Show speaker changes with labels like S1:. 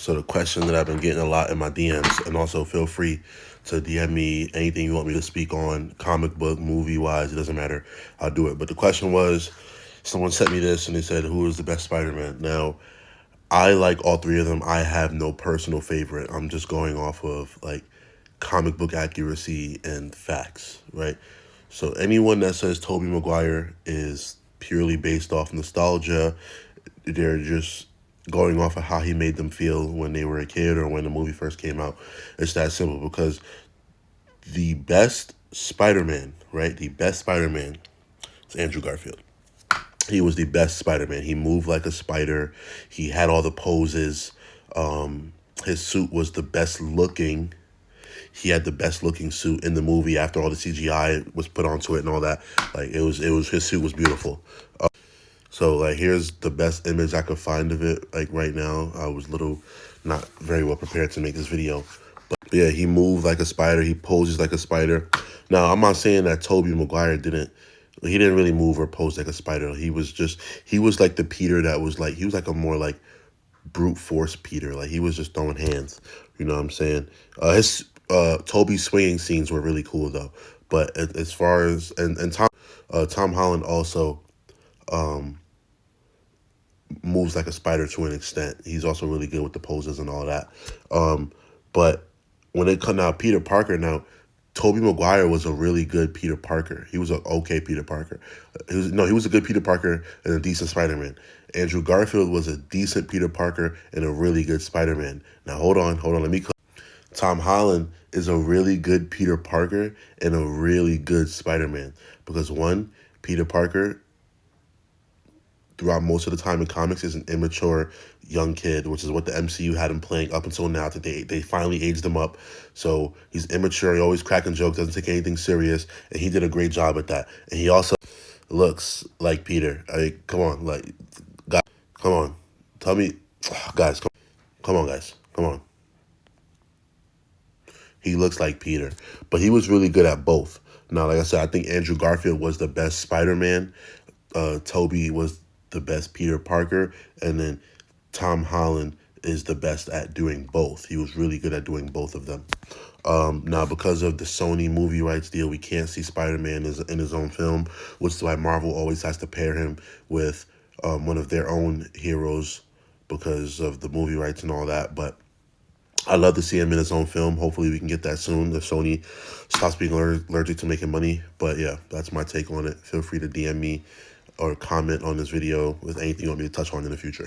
S1: So the question that I've been getting a lot in my DMs, and also feel free to DM me anything you want me to speak on, comic book, movie-wise, it doesn't matter. I'll do it. But the question was, someone sent me this and they said, who is the best Spider-Man? Now, I like all three of them. I have no personal favorite. I'm just going off of like comic book accuracy and facts, right? So anyone that says Tobey Maguire is purely based off nostalgia, they're just going off of how he made them feel when they were a kid or when the movie first came out. It's that simple, because the best Spider-Man, right? The best Spider-Man is Andrew Garfield. He was the best Spider-Man. He moved like a spider. He had all the poses. His suit was the best looking. He had the best looking suit in the movie after all the CGI was put onto it and all that. Like it was his suit was beautiful. So like here's the best image I could find of it. Like right now, I was not very well prepared to make this video. But yeah, he moved like a spider. He poses like a spider. Now I'm not saying that Tobey Maguire didn't. He didn't really move or pose like a spider. He was like the Peter that was like, he was like a more like brute force Peter. Like he was just throwing hands. You know what I'm saying? His Toby swinging scenes were really cool though. But as far as and Tom Holland also moves like a spider to an extent. He's also really good with the poses and all that. But when it comes out Peter Parker now, Tobey Maguire was a really good Peter Parker. He was an okay Peter Parker. He was a good Peter Parker and a decent Spider-Man. Andrew Garfield was a decent Peter Parker and a really good Spider-Man. Now hold on, let me. Tom Holland is a really good Peter Parker and a really good Spider-Man, because one, Peter Parker throughout most of the time in comics is an immature young kid, which is what the MCU had him playing up until now. That they finally aged him up. So he's immature, he always cracking jokes, doesn't take anything serious, and he did a great job at that. And he also looks like Peter. Come on, like, guys, come on. Tell me, guys, come on, guys. Come on. He looks like Peter. But he was really good at both. Now, like I said, I think Andrew Garfield was the best Spider-Man. Toby was the best Peter Parker, and then Tom Holland is the best at doing both. He was really good at doing both of them. Now, because of the Sony movie rights deal, we can't see Spider-Man in his own film, which is why Marvel always has to pair him with one of their own heroes because of the movie rights and all that. But I'd love to see him in his own film. Hopefully we can get that soon if Sony stops being allergic to making money. But yeah, that's my take on it. Feel free to DM me or comment on this video with anything you want me to touch on in the future.